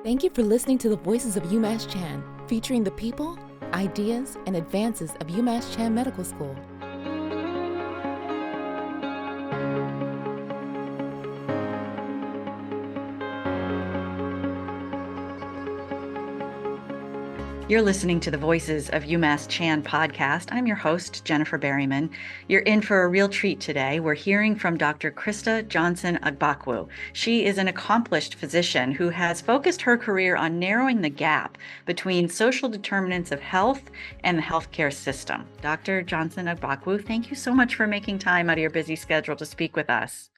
Thank you for listening to the Voices of UMass Chan, featuring the people, ideas, and advances of UMass Chan Medical School. You're listening to the Voices of UMass Chan podcast. I'm your host, Jennifer Berryman. You're in for a real treat today. We're hearing from Dr. Crista Johnson-Agbakwu. She is an accomplished physician who has focused her career on narrowing the gap between social determinants of health and the healthcare system. Dr. Johnson-Agbakwu, thank you so much for making time out of your busy schedule to speak with us.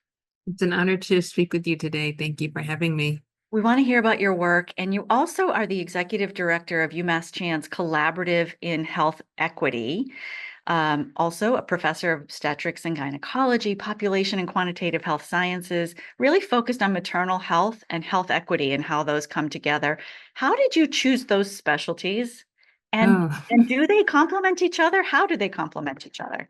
It's an honor to speak with you today. Thank you for having me. We want to hear about your work, and you also are the executive director of UMass Chan's Collaborative in Health Equity, also a professor of obstetrics and gynecology, population and quantitative health sciences, really focused on maternal health and health equity and how those come together. How did you choose those specialties? And do they complement each other? How do they complement each other?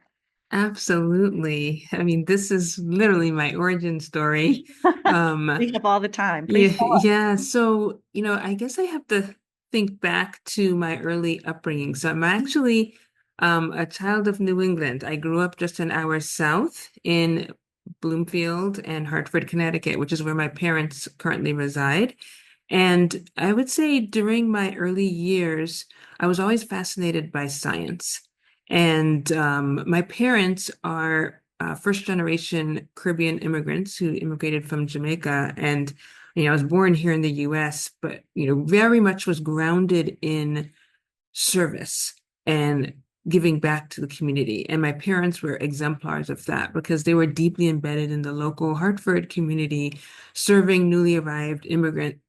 Absolutely. I mean, this is literally my origin story. We have all the time. Yeah. So, I guess I have to think back to my early upbringing. So I'm actually a child of New England. I grew up just an hour south in Bloomfield and Hartford, Connecticut, which is where my parents currently reside. And I would say during my early years, I was always fascinated by science. And my parents are first generation Caribbean immigrants who immigrated from Jamaica. And, I was born here in the US, but, very much was grounded in service and giving back to the community. And my parents were exemplars of that because they were deeply embedded in the local Hartford community, serving newly arrived immigrant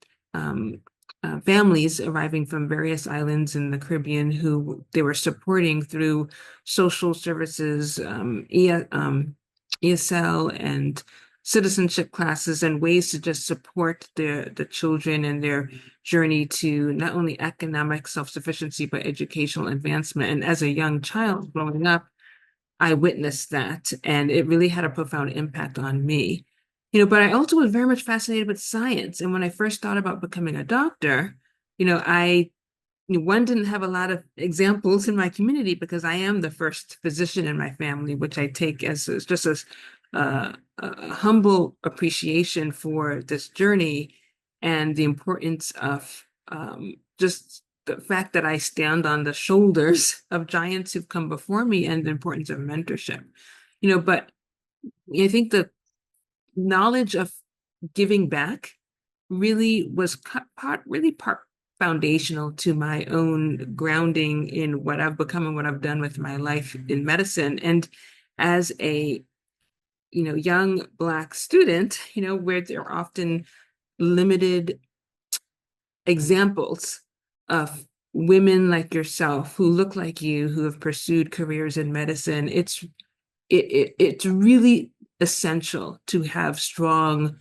families arriving from various islands in the Caribbean who they were supporting through social services, ESL and citizenship classes, and ways to just support the children and their journey to not only economic self-sufficiency, but educational advancement. And as a young child growing up, I witnessed that, and it really had a profound impact on me. But I also was very much fascinated with science. And when I first thought about becoming a doctor, I one didn't have a lot of examples in my community because I am the first physician in my family, which I take as just as a humble appreciation for this journey and the importance of just the fact that I stand on the shoulders of giants who've come before me, and the importance of mentorship. But I think the knowledge of giving back really was part foundational to my own grounding in what I've become and what I've done with my life in medicine. And as a young Black student, where there are often limited examples of women like yourself who look like you, who have pursued careers in medicine, it's really essential to have strong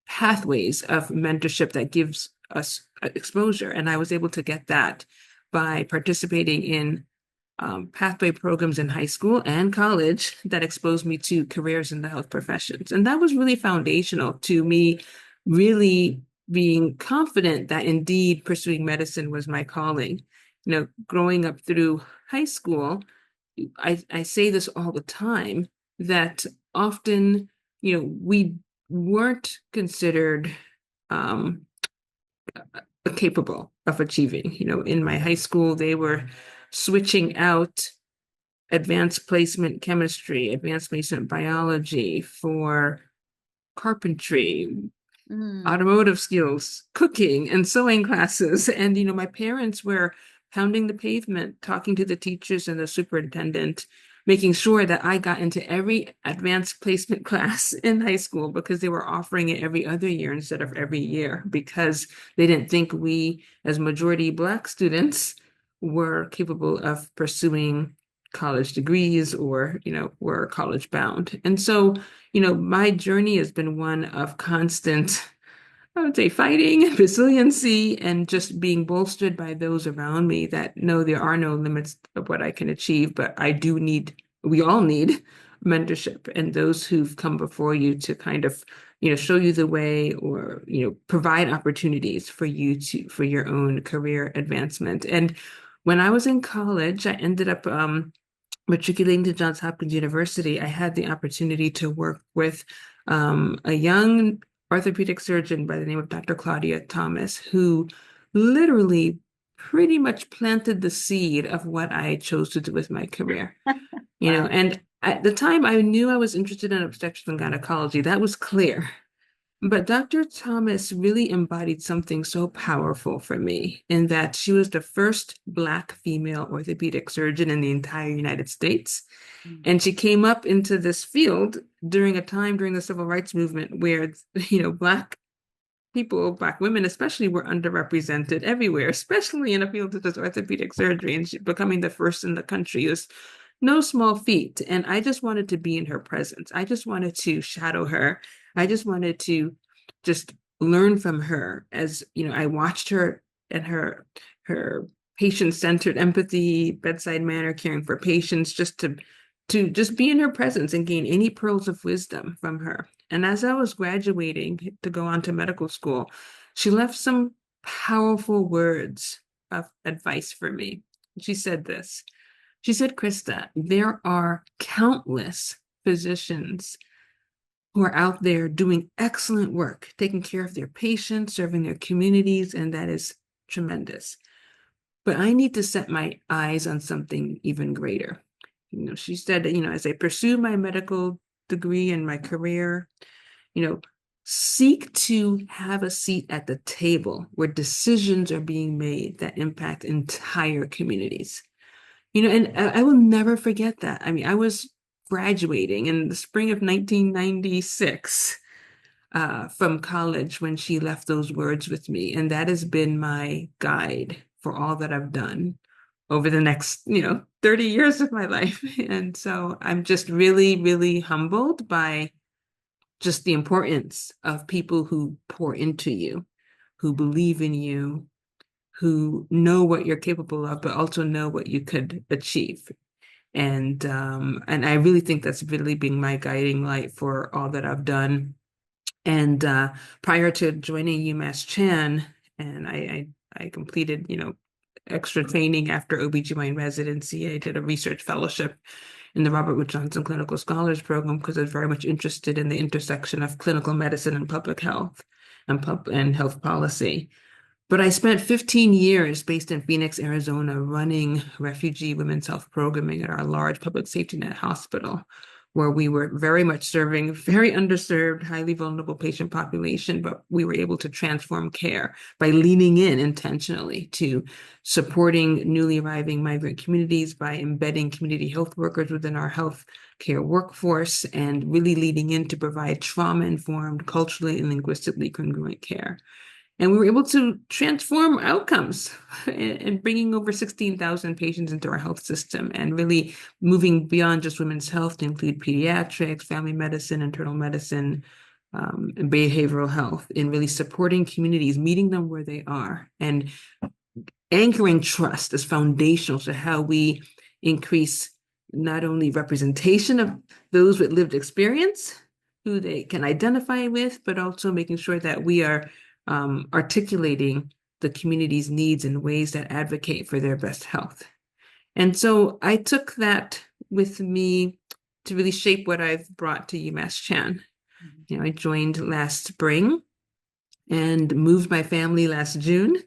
pathways of mentorship that gives us exposure. And I was able to get that by participating in pathway programs in high school and college that exposed me to careers in the health professions. And that was really foundational to me really being confident that indeed pursuing medicine was my calling. Growing up through high school, I say this all the time, that often, we weren't considered capable of achieving. In my high school, they were switching out advanced placement chemistry, advanced placement biology for carpentry, automotive skills, cooking, and sewing classes. And, my parents were pounding the pavement, talking to the teachers and the superintendent, making sure that I got into every advanced placement class in high school because they were offering it every other year instead of every year, because they didn't think we, as majority Black students, were capable of pursuing college degrees or, were college bound. And so, my journey has been one of constant, I would say, fighting, resiliency, and just being bolstered by those around me that know there are no limits of what I can achieve, but we all need mentorship and those who've come before you to kind of, show you the way or, provide opportunities for you for your own career advancement. And when I was in college, I ended up matriculating to Johns Hopkins University. I had the opportunity to work with a young orthopedic surgeon by the name of Dr. Claudia Thomas, who literally pretty much planted the seed of what I chose to do with my career. Wow. And at the time I knew I was interested in obstetrics and gynecology. That was clear. But Dr. Thomas really embodied something so powerful for me in that she was the first Black female orthopedic surgeon in the entire United States. And she came up into this field during a time during the civil rights movement where, Black people, Black women especially, were underrepresented everywhere, especially in a field such as orthopedic surgery. And she, becoming the first in the country was no small feat. And I just wanted to be in her presence. I just wanted to shadow her. I just wanted to just learn from her as, I watched her and her patient-centered empathy, bedside manner, caring for patients, just to just be in her presence and gain any pearls of wisdom from her. And as I was graduating to go on to medical school, she left some powerful words of advice for me. She said this. She said, Crista, there are countless physicians who are out there doing excellent work, taking care of their patients, serving their communities, and that is tremendous. But I need to set my eyes on something even greater. She said that, as I pursue my medical degree and my career, seek to have a seat at the table where decisions are being made that impact entire communities. And I will never forget that. I mean, I was graduating in the spring of 1996 from college when she left those words with me. And that has been my guide for all that I've done over the next, 30 years of my life. And so I'm just really, really humbled by just the importance of people who pour into you, who believe in you, who know what you're capable of, but also know what you could achieve. And I really think that's really been my guiding light for all that I've done. And prior to joining UMass Chan, and I completed, extra training after OBGYN residency. I did a research fellowship in the Robert Wood Johnson Clinical Scholars Program because I was very much interested in the intersection of clinical medicine and public health and health policy. But I spent 15 years based in Phoenix, Arizona, running refugee women's health programming at our large public safety net hospital, where we were very much serving very underserved, highly vulnerable patient population, but we were able to transform care by leaning in intentionally to supporting newly arriving migrant communities by embedding community health workers within our health care workforce and really leading in to provide trauma-informed, culturally and linguistically congruent care. And we were able to transform outcomes and bringing over 16,000 patients into our health system and really moving beyond just women's health to include pediatrics, family medicine, internal medicine, and behavioral health, in really supporting communities, meeting them where they are, and anchoring trust as foundational to how we increase not only representation of those with lived experience, who they can identify with, but also making sure that we are articulating the community's needs in ways that advocate for their best health. And so I took that with me to really shape what I've brought to UMass Chan. I joined last spring and moved my family last June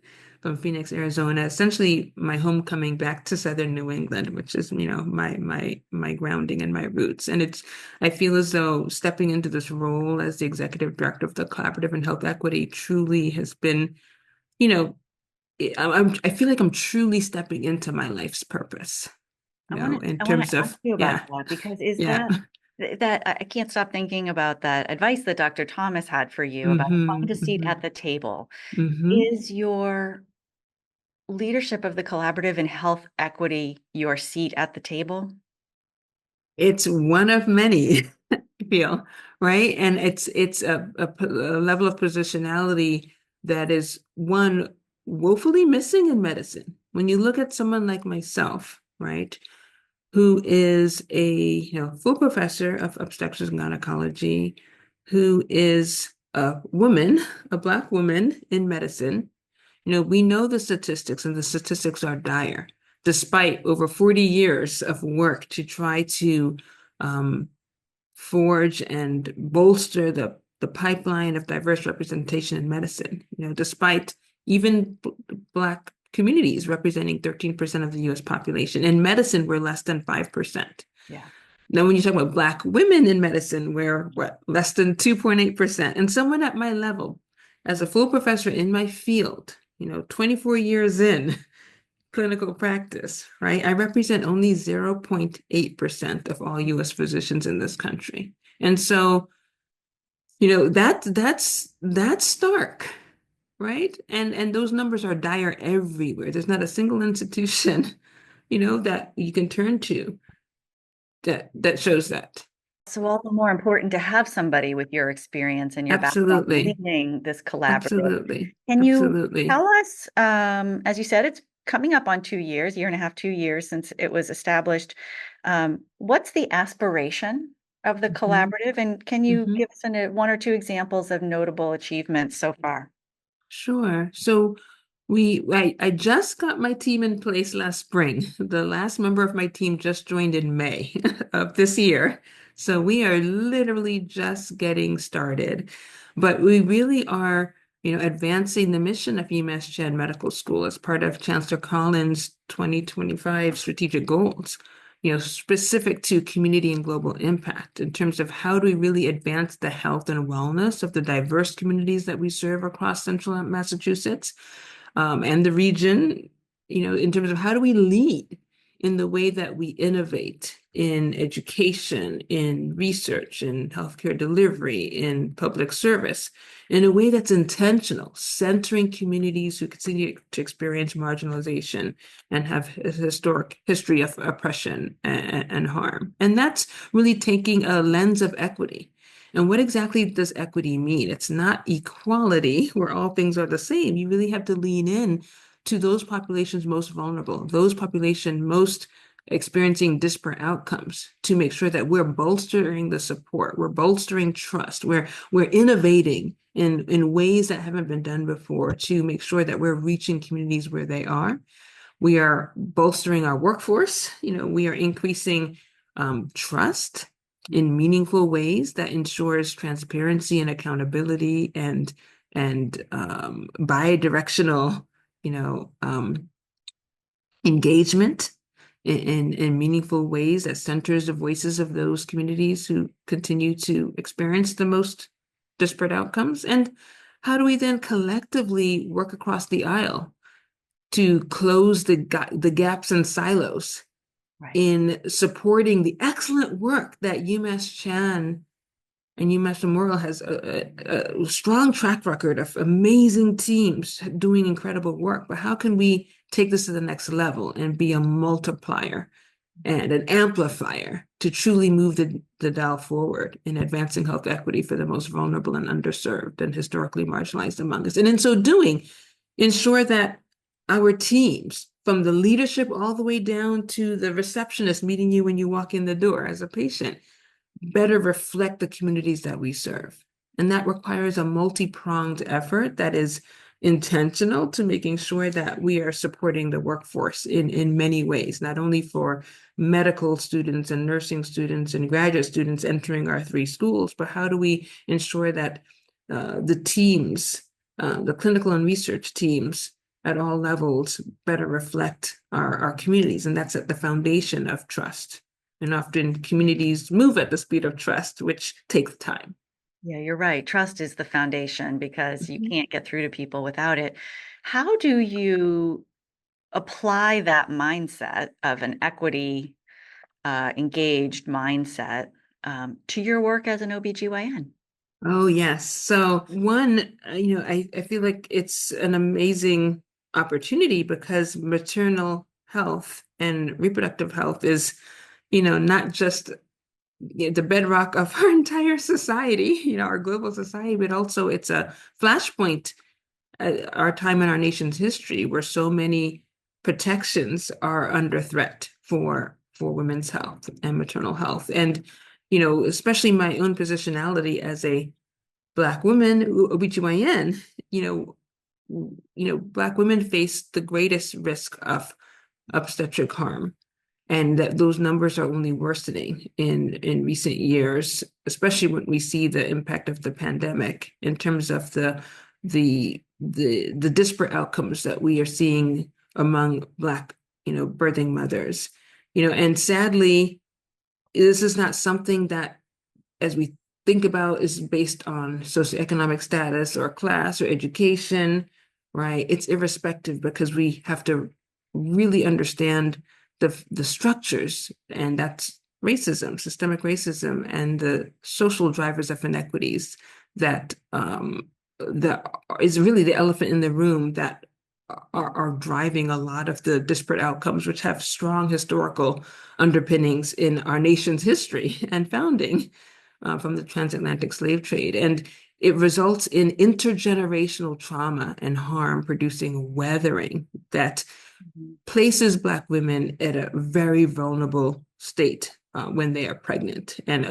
from Phoenix, Arizona, essentially my homecoming back to Southern New England, which is, my grounding and my roots. And I feel as though stepping into this role as the executive director of the Collaborative in Health Equity truly has been, I feel like I'm truly stepping into my life's purpose. I want to ask you about that because that I can't stop thinking about that advice that Dr. Thomas had for you about find a seat at the table. Is your leadership of the Collaborative in Health Equity your seat at the table? It's one of many, I feel, right? And it's a level of positionality that is one woefully missing in medicine. When you look at someone like myself, right? who is a full professor of obstetrics and gynecology, who is a woman, a Black woman in medicine. We know the statistics, and the statistics are dire, despite over 40 years of work to try to forge and bolster the pipeline of diverse representation in medicine. Despite even Black communities representing 13% of the US population. In medicine, we're less than 5%. Yeah. Now, when you talk about Black women in medicine, we're less than 2.8%. And someone at my level, as a full professor in my field, 24 years in clinical practice, right? I represent only 0.8% of all US physicians in this country. And so, that's stark, right? And those numbers are dire everywhere. There's not a single institution, that you can turn to that shows that. So all the more important to have somebody with your experience and your background Absolutely. leading this collaborative. Absolutely. Can you Absolutely. tell us, as you said, it's coming up on 2 years, year and a half, 2 years since it was established. What's the aspiration of the collaborative? And can you give us one or two examples of notable achievements so far? Sure. So I just got my team in place last spring. The last member of my team just joined in May of this year. So we are literally just getting started. But we really are, advancing the mission of UMass Chan Medical School as part of Chancellor Collins' 2025 strategic goals, specific to community and global impact in terms of how do we really advance the health and wellness of the diverse communities that we serve across central Massachusetts, and the region, in terms of how do we lead in the way that we innovate in education, in research, in healthcare delivery, in public service, in a way that's intentional, centering communities who continue to experience marginalization and have a historic history of oppression and harm. And that's really taking a lens of equity. And what exactly does equity mean? It's not equality where all things are the same. You really have to lean in to those populations most vulnerable, those populations most experiencing disparate outcomes, to make sure that we're bolstering the support, we're bolstering trust, we're innovating in ways that haven't been done before to make sure that we're reaching communities where they are. We are bolstering our workforce. We are increasing trust in meaningful ways that ensures transparency and accountability and bi-directional engagement in meaningful ways that centers the voices of those communities who continue to experience the most disparate outcomes. And how do we then collectively work across the aisle to close the gaps and silos in supporting the excellent work that UMass Chan and UMass Memorial has a strong track record of amazing teams doing incredible work. But how can we take this to the next level and be a multiplier and an amplifier to truly move the dial forward in advancing health equity for the most vulnerable and underserved and historically marginalized among us? And in so doing, ensure that our teams, from the leadership all the way down to the receptionist meeting you when you walk in the door as a patient, better reflect the communities that we serve. And that requires a multi-pronged effort that is intentional to making sure that we are supporting the workforce in many ways, not only for medical students and nursing students and graduate students entering our 3 schools, but how do we ensure that the teams, the clinical and research teams at all levels better reflect our communities. And that's at the foundation of trust. And often communities move at the speed of trust, which takes time. Yeah, you're right. Trust is the foundation because you can't get through to people without it. How do you apply that mindset of an equity engaged mindset to your work as an OBGYN? Oh, yes. So one, I feel like it's an amazing opportunity because maternal health and reproductive health is, not just the bedrock of our entire society, our global society, but also it's a flashpoint at our time in our nation's history where so many protections are under threat for for women's health and maternal health. And, especially my own positionality as a Black woman, OBGYN, Black women face the greatest risk of obstetric harm. And that those numbers are only worsening in recent years, especially when we see the impact of the pandemic in terms of the disparate outcomes that we are seeing among Black, birthing mothers. And sadly, this is not something that, as we think about, is based on socioeconomic status or class or education, right? It's irrespective, because we have to really understand the structures, and that's racism, systemic racism, and the social drivers of inequities that is really the elephant in the room that are driving a lot of the disparate outcomes, which have strong historical underpinnings in our nation's history and founding from the transatlantic slave trade. And it results in intergenerational trauma and harm, producing weathering that places Black women at a very vulnerable state when they are pregnant and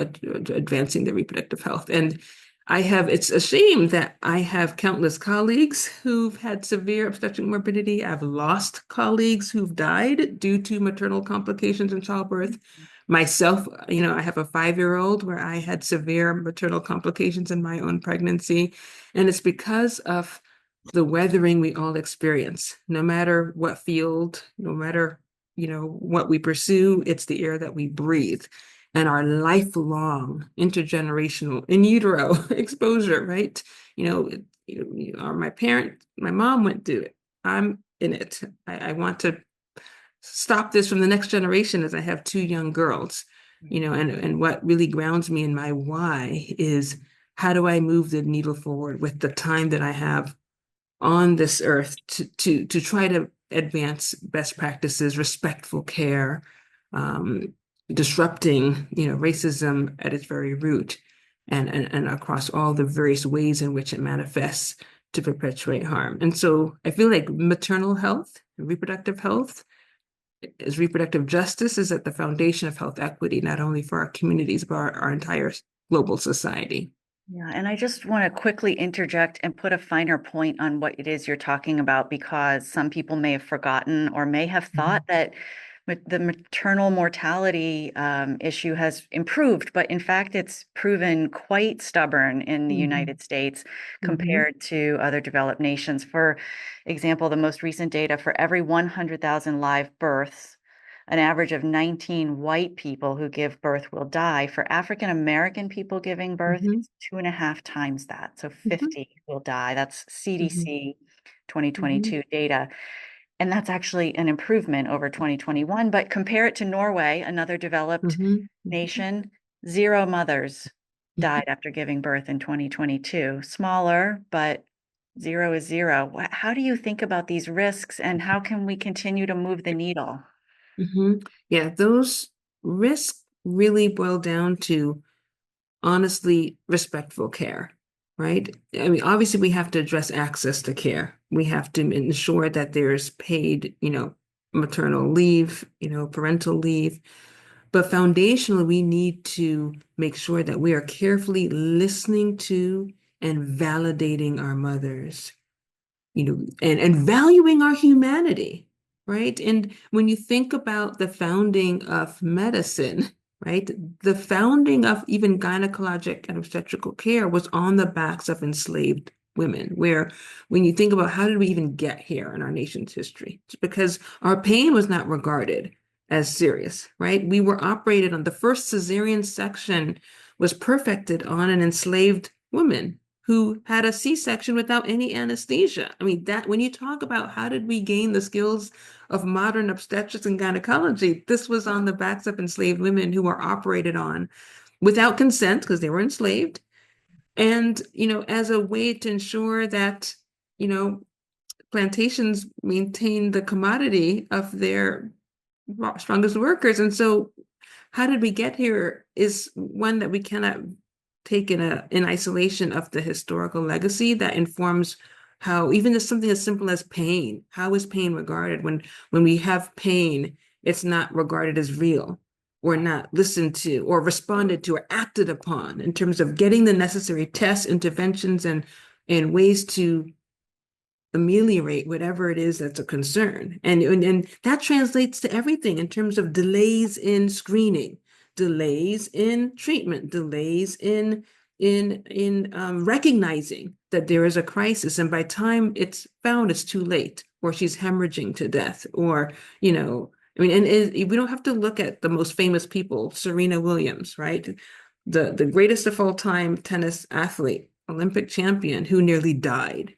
advancing their reproductive health. And it's a shame that I have countless colleagues who've had severe obstetric morbidity. I've lost colleagues who've died due to maternal complications in childbirth. Myself, I have a 5-year-old where I had severe maternal complications in my own pregnancy. And it's because of the weathering we all experience, no matter what field, no matter, what we pursue, it's the air that we breathe. And our lifelong intergenerational in utero exposure, right? My mom went through it. I'm in it. I want to stop this from the next generation, as I have 2 young girls, and what really grounds me in my why is, how do I move the needle forward with the time that I have on this earth to try to advance best practices, respectful care, disrupting, racism at its very root, and across all the various ways in which it manifests to perpetuate harm. And so I feel like maternal health, reproductive health, reproductive justice is at the foundation of health equity, not only for our communities, but our entire global society. Yeah, and I just want to quickly interject and put a finer point on what it is you're talking about, because some people may have forgotten or may have thought that the maternal mortality issue has improved, but in fact, it's proven quite stubborn in the United States compared to other developed nations. For example, the most recent data, for every 100,000 live births, an average of 19 white people who give birth will die. For African American people giving birth, it's 2.5 times that. So 50 will die. That's CDC 2022 data. And that's actually an improvement over 2021. But compare it to Norway, another developed nation, 0 mothers died after giving birth in 2022. Smaller, but 0 is 0. How do you think about these risks, and how can we continue to move the needle? Yeah, those risks really boil down to, honestly, respectful care, right? I mean, obviously, we have to address access to care. We have to ensure that there's paid, maternal leave, parental leave. But foundationally, we need to make sure that we are carefully listening to and validating our mothers, and valuing our humanity. Right. And when you think about the founding of medicine, right, the founding of even gynecologic and obstetrical care was on the backs of enslaved women, where when you think about how did we even get here in our nation's history, it's because our pain was not regarded as serious, right? We were operated on. The first cesarean section was perfected on an enslaved woman who had a C-section without any anesthesia. I mean, that when you talk about how did we gain the skills of modern obstetrics and gynecology, this was on the backs of enslaved women who were operated on without consent because they were enslaved. And, as a way to ensure that, plantations maintain the commodity of their strongest workers. And so how did we get here is one that we cannot take in isolation of the historical legacy that informs how even something as simple as pain, how is pain regarded? When we have pain, it's not regarded as real or not listened to or responded to or acted upon in terms of getting the necessary tests, interventions, and ways to ameliorate whatever it is that's a concern. And that translates to everything in terms of delays in screening, delays in treatment, delays in recognizing that there is a crisis. And by time it's found, it's too late, or she's hemorrhaging to death, or, I mean, we don't have to look at the most famous people, Serena Williams, right? The greatest of all time tennis athlete, Olympic champion, who nearly died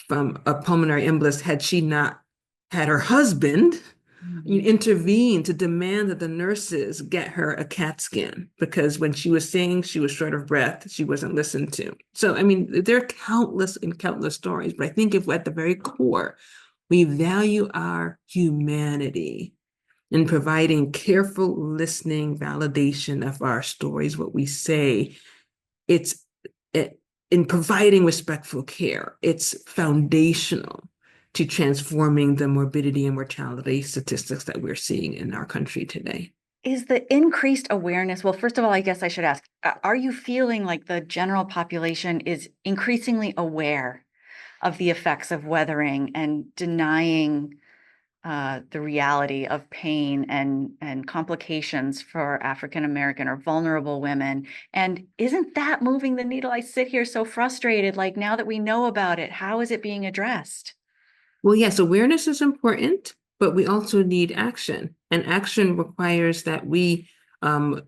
from a pulmonary embolus had she not had her husband intervene to demand that the nurses get her a CAT scan, because when she was saying she was short of breath, she wasn't listened to. So, I mean, there are countless and countless stories, but I think if at the very core, we value our humanity in providing careful listening, validation of our stories, what we say, it's in providing respectful care, it's foundational to transforming the morbidity and mortality statistics that we're seeing in our country today. Is the increased awareness, well, first of all, I guess I should ask, are you feeling like the general population is increasingly aware of the effects of weathering and denying the reality of pain and complications for African American or vulnerable women? And isn't that moving the needle? I sit here so frustrated. Like, now that we know about it, how is it being addressed? Well, yes, awareness is important, but we also need action. And action requires that we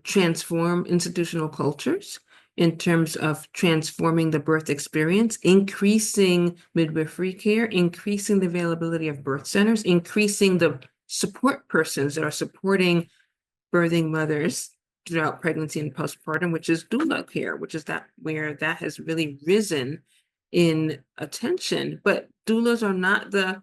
transform institutional cultures in terms of transforming the birth experience, increasing midwifery care, increasing the availability of birth centers, increasing the support persons that are supporting birthing mothers throughout pregnancy and postpartum, which is doula care, which is that where that has really risen in attention. But doulas are not the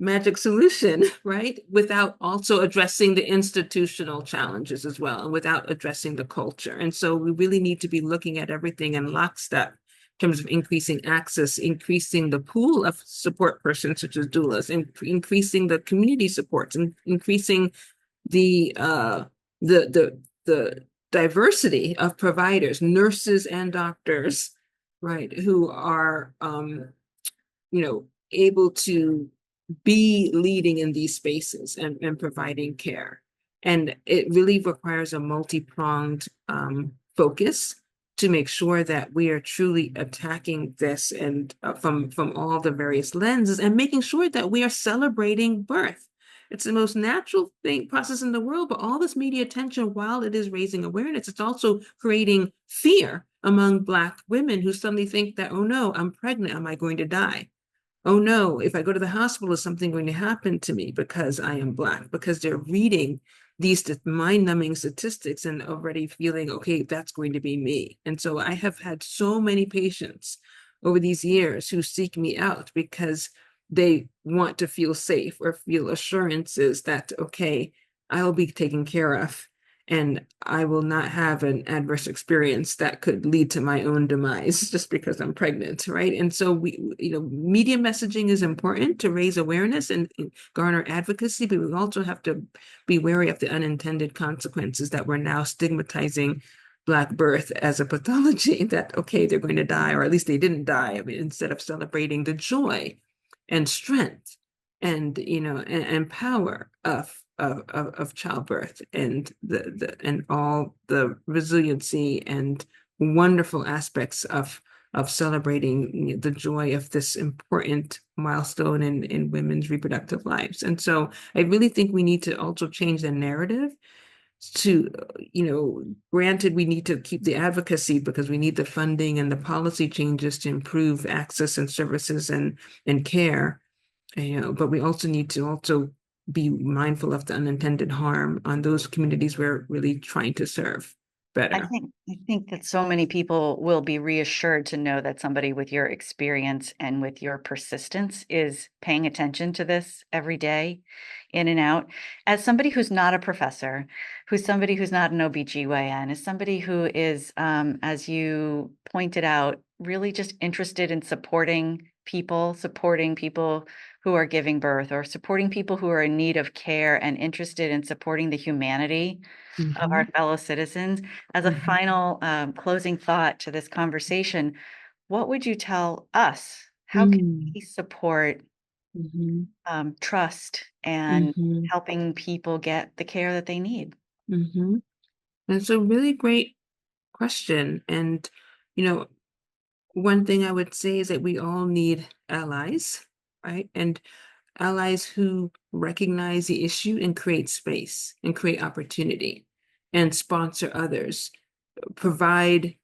magic solution, right? Without also addressing the institutional challenges as well, and without addressing the culture. And so we really need to be looking at everything in lockstep in terms of increasing access, increasing the pool of support persons such as doulas, increasing the community supports, and increasing the diversity of providers, nurses and doctors, right, who are able to be leading in these spaces and providing care. And it really requires a multi-pronged focus to make sure that we are truly attacking this and from all the various lenses, and making sure that we are celebrating birth. It's the most natural process in the world, but all this media attention, while it is raising awareness, it's also creating fear among Black women who suddenly think that, oh no, I'm pregnant, am I going to die? Oh no, if I go to the hospital, is something going to happen to me because I am Black? Because they're reading these mind-numbing statistics and already feeling, okay, that's going to be me. And so I have had so many patients over these years who seek me out because they want to feel safe or feel assurances that, okay, I'll be taken care of, and I will not have an adverse experience that could lead to my own demise just because I'm pregnant, right? And so media messaging is important to raise awareness and garner advocacy, but we also have to be wary of the unintended consequences that we're now stigmatizing Black birth as a pathology that, okay, they're going to die, or at least they didn't die. I mean, instead of celebrating the joy and strength and power of childbirth and and all the resiliency and wonderful aspects of celebrating the joy of this important milestone in women's reproductive lives. And so I really think we need to also change the narrative to, granted, we need to keep the advocacy because we need the funding and the policy changes to improve access and services and care. But we also need to be mindful of the unintended harm on those communities we're really trying to serve better. I think that so many people will be reassured to know that somebody with your experience and with your persistence is paying attention to this every day, in and out. As somebody who's not a professor, who's somebody who's not an OBGYN, as somebody who is, as you pointed out, really just interested in supporting people who are giving birth, or supporting people who are in need of care, and interested in supporting the humanity of our fellow citizens. As a final closing thought to this conversation, what would you tell us? How can we support trust and helping people get the care that they need? That's a really great question. And, one thing I would say is that we all need allies, right? And allies who recognize the issue and create space and create opportunity and sponsor others, provide,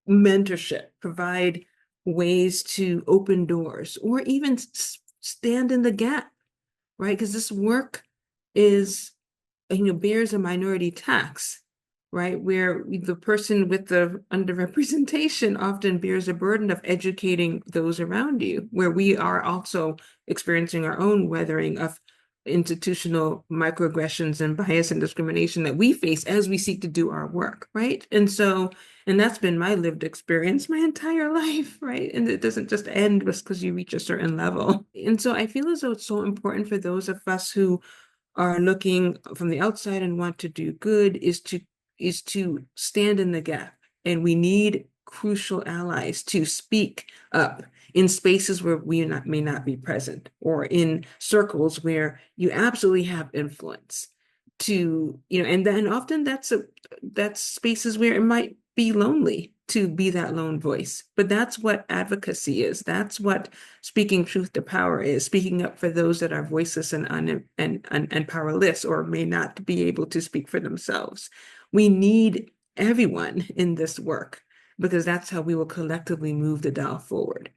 mentorship, provide ways to open doors, or even stand in the gap, right? Because this work is, bears a minority tax, right? Where the person with the underrepresentation often bears a burden of educating those around you, where we are also experiencing our own weathering of institutional microaggressions and bias and discrimination that we face as we seek to do our work, right? And that's been my lived experience my entire life, right? And it doesn't just end just because you reach a certain level. And so I feel as though it's so important for those of us who are looking from the outside and want to do good is to stand in the gap. And we need crucial allies to speak up in spaces where we may not be present, or in circles where you absolutely have influence, and then often that's spaces where it might be lonely to be that lone voice. But that's what advocacy is. That's what speaking truth to power is, speaking up for those that are voiceless and powerless, or may not be able to speak for themselves. We need everyone in this work, because that's how we will collectively move the dial forward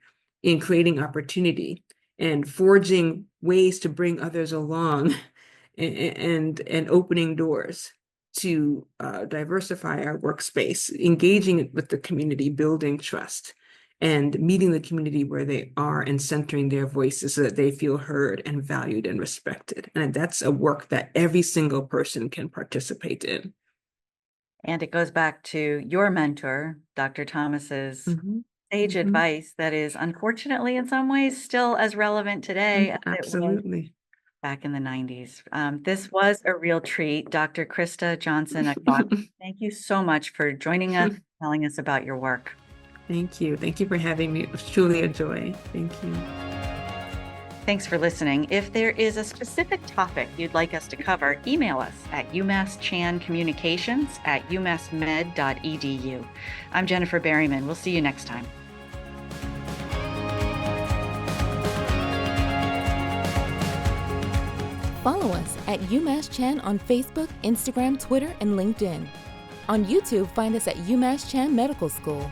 in creating opportunity and forging ways to bring others along, and opening doors to diversify our workspace, engaging with the community, building trust, and meeting the community where they are and centering their voices so that they feel heard and valued and respected. And that's a work that every single person can participate in. And it goes back to your mentor, Dr. Thomas's sage advice that is unfortunately in some ways still as relevant today as it was back in the 90s. This was a real treat. Dr. Crista Johnson-Agbakwu, thank you so much for joining us, telling us about your work. Thank you. Thank you for having me. It was truly a joy. Thank you. Thanks for listening. If there is a specific topic you'd like us to cover, email us at umasschancommunications@umassmed.edu. I'm Jennifer Berryman. We'll see you next time. Follow us at UMass Chan on Facebook, Instagram, Twitter, and LinkedIn. On YouTube, find us at UMass Chan Medical School.